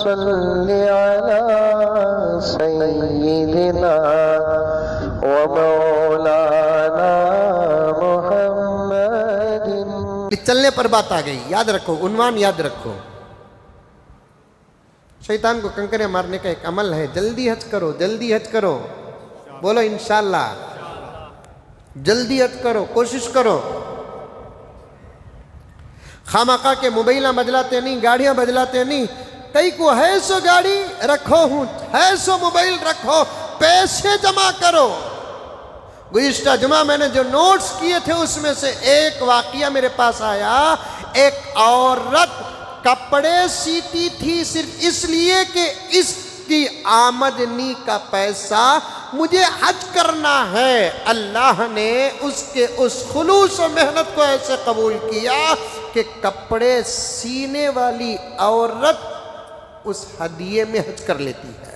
صل علی سیدنا و مولانا محمد۔ چلنے پر بات آ گئی، یاد رکھو، عنوان یاد رکھو۔ شیطان کو کنکریاں مارنے کا ایک عمل ہے، جلدی حج کرو، جلدی حج کرو، بولو انشاءاللہ، جلدی حج کرو، کوشش کرو۔ خامخواہ کے موبائل بدلاتے نہیں، گاڑیاں بدلاتے نہیں، کئی کو ہے سو گاڑی رکھو ہوں، ہے سو موبائل رکھو، پیسے جمع کرو۔ گزشتہ جمعہ میں نے جو نوٹس کیے تھے اس میں سے ایک واقعہ میرے پاس آیا، ایک عورت کپڑے سیتی تھی صرف اس لیے کہ اس کی آمدنی کا پیسہ مجھے حج کرنا ہے۔ اللہ نے اس کے اس خلوص و محنت کو ایسے قبول کیا کہ کپڑے سینے والی عورت اس ہدیے میں حج کر لیتی ہے۔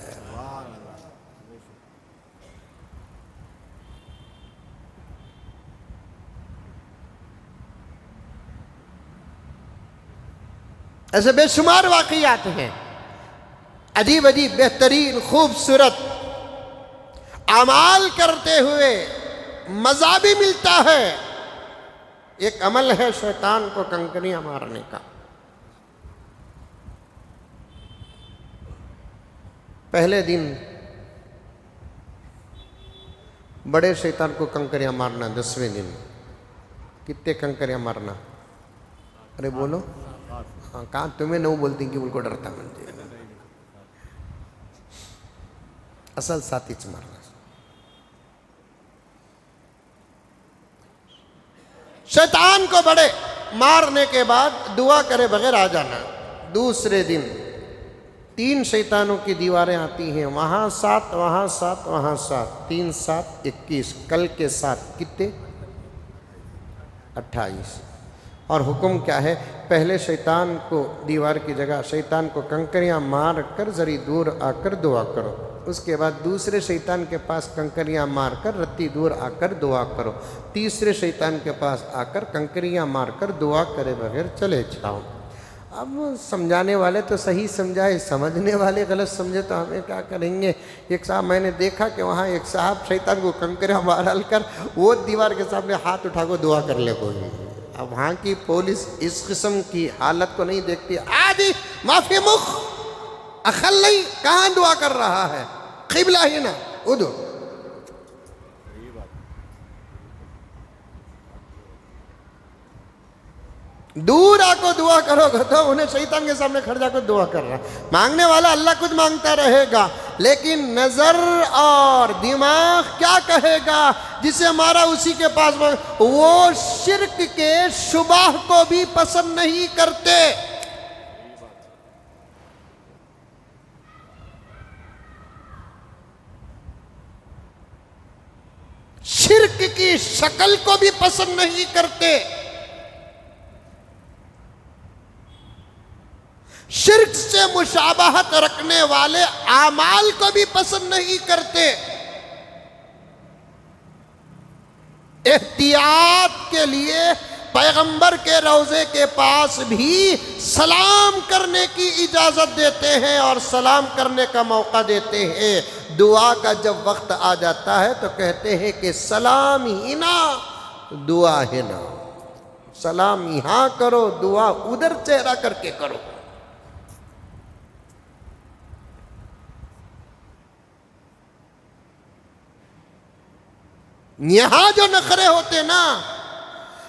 ایسے بے شمار واقعات ہیں، عجیب عجیب، بہترین، خوبصورت اعمال کرتے ہوئے مزہ بھی ملتا ہے۔ ایک عمل ہے شیطان کو کنکریاں مارنے کا۔ پہلے دن بڑے شیطان کو کنکریاں مارنا، 10ویں دن کتنے کنکریاں مارنا؟ ارے بولو، ہاں کہاں تمہیں نو بولتی کہ ان کو ڈرتا ملتی اصل ساتھی چ مارنا۔ شیطان کو بڑے مارنے کے بعد دعا کرے بغیر آ جانا۔ دوسرے دن 3 شیطانوں کی دیواریں آتی ہیں، وہاں 7، وہاں 7، وہاں 7، 3 7 21، کل کے 7 کتنے؟ 28۔ اور حکم کیا ہے؟ پہلے شیطان کو دیوار کی جگہ شیطان کو کنکریاں مار کر ذری دور آ کر دعا کرو، اس کے بعد دوسرے شیطان کے پاس کنکریاں مار کر رتی دور آ کر دعا کرو، تیسرے شیطان کے پاس آ کر کنکریاں مار کر دعا کرے بغیر چلے جاؤ۔ اب سمجھانے والے تو صحیح سمجھائے، سمجھنے والے غلط سمجھے تو ہمیں کیا کریں گے؟ ایک صاحب میں نے دیکھا کہ وہاں ایک صاحب شیطان کو کنکریاں مار کر وہ دیوار کے سامنے ہاتھ اٹھا کو دعا کر لے کوئی۔ اب وہاں کی پولیس اس قسم کی حالت کو نہیں دیکھتی، آجی معافی مخ اخل نہیں، کہاں دعا کر رہا ہے؟ قبلہ ہی نا ادھر۔ دور آ کو دعا کرو گے تو انہیں شیطان کے سامنے کھڑ جا کر دعا کر رہا ہے۔ مانگنے والا اللہ کچھ مانگتا رہے گا، لیکن نظر اور دماغ کیا کہے گا جسے مارا اسی کے پاس وہ شرک کے شبہ کو بھی پسند نہیں کرتے۔ شرک کی شکل کو بھی پسند نہیں کرتے، شرک سے مشابہت رکھنے والے اعمال کو بھی پسند نہیں کرتے۔ احتیاط کے لیے پیغمبر کے روضے کے پاس بھی سلام کرنے کی اجازت دیتے ہیں اور سلام کرنے کا موقع دیتے ہیں۔ دعا کا جب وقت آ جاتا ہے تو کہتے ہیں کہ سلام ہی نہ دعا ہے نہ، سلام یہاں کرو، دعا ادھر چہرہ کر کے کرو۔ یہاں جو نخرے ہوتے نا،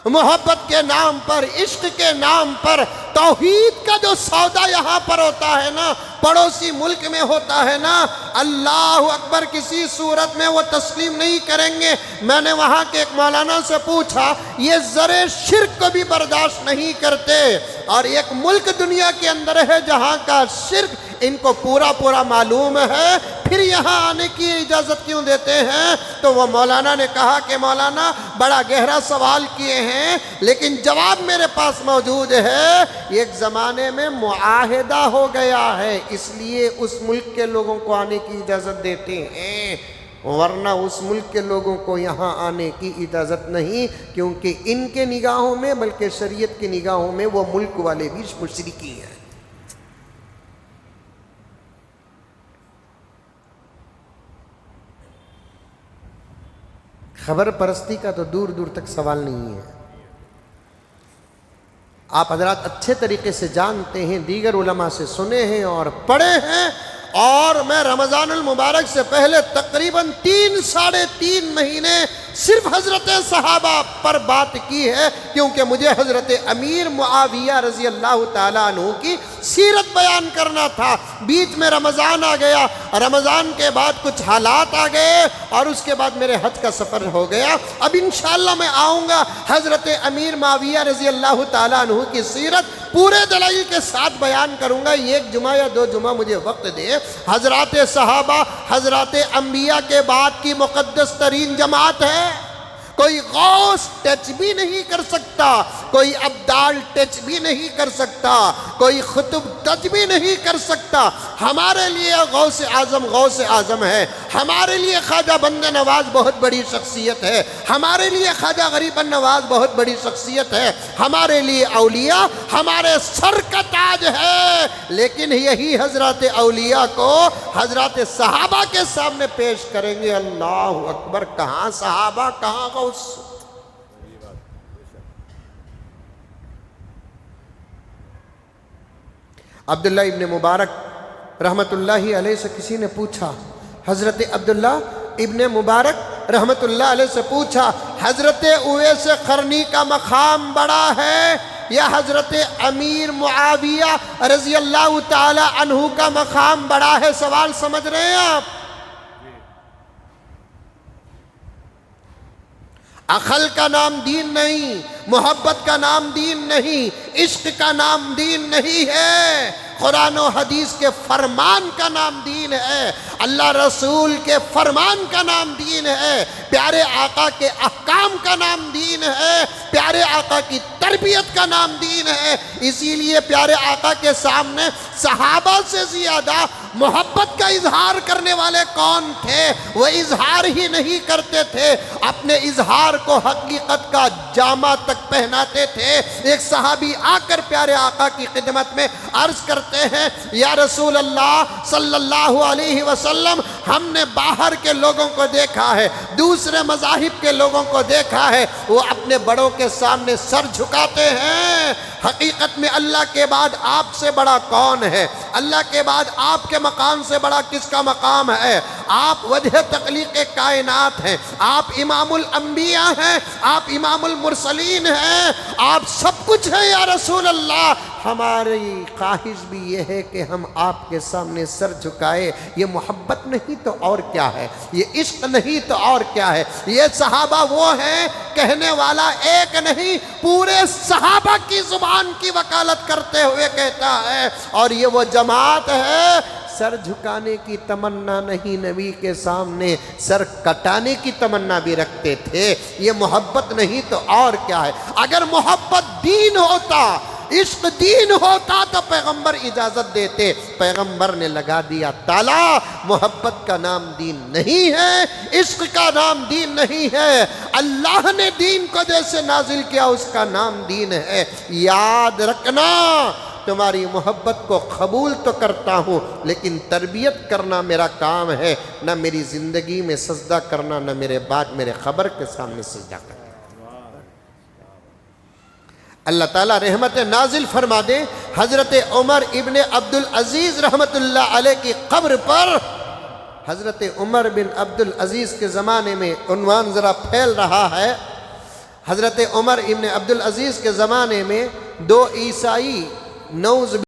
محبت کے نام پر، عشق کے نام پر، توحید کا جو سودا یہاں پر ہوتا ہے نا، پڑوسی ملک میں ہوتا ہے نا، اللہ اکبر کسی صورت میں وہ تسلیم نہیں کریں گے۔ میں نے وہاں کے ایک مولانا سے پوچھا، یہ ذرے شرک کو بھی برداشت نہیں کرتے، اور ایک ملک دنیا کے اندر ہے جہاں کا شرک ان کو پورا معلوم ہے، پھر یہاں آنے کی اجازت کیوں دیتے ہیں؟ تو وہ مولانا نے کہا کہ مولانا بڑا گہرا سوال کیے ہیں، لیکن جواب میرے پاس موجود ہے۔ ایک زمانے میں معاہدہ ہو گیا ہے، اس لیے اس ملک کے لوگوں کو آنے کی اجازت دیتے ہیں، ورنہ اس ملک کے لوگوں کو یہاں آنے کی اجازت نہیں، کیونکہ ان کے نگاہوں میں بلکہ شریعت کی نگاہوں میں وہ ملک والے بھی مشرکی ہیں۔ خبر پرستی کا تو دور دور تک سوال نہیں ہے. آپ حضرات اچھے طریقے سے جانتے ہیں، دیگر علماء سے سنے ہیں اور پڑھے ہیں، اور میں رمضان المبارک سے پہلے تقریباً 3-3.5 مہینے صرف حضرت صحابہ پر بات کی ہے، کیونکہ مجھے حضرت امیر معاویہ رضی اللہ تعالیٰ عنہ کی سیرت بیان کرنا تھا. بیچ میں رمضان آ گیا، رمضان کے بعد کچھ حالات آ گئے، اور اس کے بعد میرے حج کا سفر ہو گیا. اب انشاءاللہ میں آؤں گا، حضرت امیر معاویہ رضی اللہ تعالیٰ عنہ کی سیرت پورے دلائل کے ساتھ بیان کروں گا. 1 جمعہ یا 2 جمعہ مجھے وقت دے. حضرات صحابہ حضرات انبیاء کے بعد کی مقدس ترین جماعت ہے. کوئی غوث ٹچ بھی نہیں کر سکتا، کوئی ابدال ٹچ بھی نہیں کر سکتا، کوئی خطب ٹچ بھی نہیں کر سکتا. ہمارے لیے غوث اعظم ہے، ہمارے لیے خواجہ بند نواز بہت بڑی شخصیت ہے، ہمارے لیے خواجہ غریب النواز بہت بڑی شخصیت ہے، ہمارے لیے اولیاء ہمارے سر کا تاج ہے. لیکن یہی حضرات اولیاء کو حضرات صحابہ کے سامنے پیش کریں گے. اللہ اکبر! کہاں صحابہ، کہاں غوث؟ عبداللہ ابن مبارک رحمت اللہ علیہ سے کسی نے پوچھا، حضرت عبداللہ ابن مبارک رحمت اللہ علیہ سے پوچھا، حضرت اویس قرنی کا مقام بڑا ہے یا حضرت امیر معاویہ رضی اللہ تعالی عنہ کا مقام بڑا ہے؟ سوال سمجھ رہے ہیں آپ؟ عقل کا نام دین نہیں، محبت کا نام دین نہیں، عشق کا نام دین نہیں ہے. قرآن و حدیث کے فرمان کا نام دین ہے، اللہ رسول کے فرمان کا نام دین ہے، پیارے آقا کے احکام کا نام دین ہے، پیارے آقا کی تربیت کا نام دین ہے. اسی لیے پیارے آقا کے سامنے صحابہ سے زیادہ محبت کا اظہار کرنے والے کون تھے؟ وہ اظہار ہی نہیں کرتے تھے، اپنے اظہار کو حقیقت کا جامہ تک پہناتے تھے. ایک صحابی آ کر پیارے آقا کی خدمت میں عرض کرتے ہیں، یا رسول اللہ صلی اللہ علیہ وسلم، ہم نے باہر کے لوگوں کو دیکھا ہے، دوسرے مذاہب کے لوگوں کو دیکھا ہے، وہ اپنے بڑوں کے سامنے سر جھکاتے ہیں. حقیقت میں اللہ کے بعد آپ سے بڑا کون ہے؟ اللہ کے بعد آپ کے مقام سے بڑا کس کا مقام ہے؟ آپ وجہ تخلیق کائنات ہیں، آپ امام الانبیاء ہیں، آپ امام المرسلین ہیں، آپ سب کچھ ہیں یا رسول اللہ. ہماری خواہش بھی یہ ہے کہ ہم آپ کے سامنے سر جھکائے. یہ محبت نہیں تو اور کیا ہے، یہ عشق نہیں تو اور کیا ہے. یہ صحابہ وہ ہیں، کہنے والا ایک نہیں، پورے صحابہ کی زبان کی وکالت کرتے ہوئے کہتا ہے. اور یہ وہ جماعت ہے، سر جھکانے کی تمنا نہیں، نبی کے سامنے سر کٹانے کی تمنا بھی رکھتے تھے. یہ محبت نہیں تو اور کیا ہے. اگر محبت دین ہوتا، عشق دین ہوتا تو پیغمبر اجازت دیتے. پیغمبر نے لگا دیا تالا. محبت کا نام دین نہیں ہے، عشق کا نام دین نہیں ہے. اللہ نے دین کو جیسے نازل کیا اس کا نام دین ہے. یاد رکھنا، تمہاری محبت کو قبول تو کرتا ہوں، لیکن تربیت کرنا میرا کام ہے، نہ میری زندگی میں سجدہ کرنا، نہ میرے بعد میرے خبر کے سامنے سجدہ کرنا. اللہ تعالیٰ رحمت نازل فرما دے. حضرت عمر ابن عبدالعزیز رحمت اللہ علیہ کی قبر پر، حضرت عمر بن عبدالعزیز کے زمانے میں عنوان ذرا پھیل رہا ہے. حضرت عمر ابن عبدالعزیز کے زمانے میں 2 عیسائی نعوذ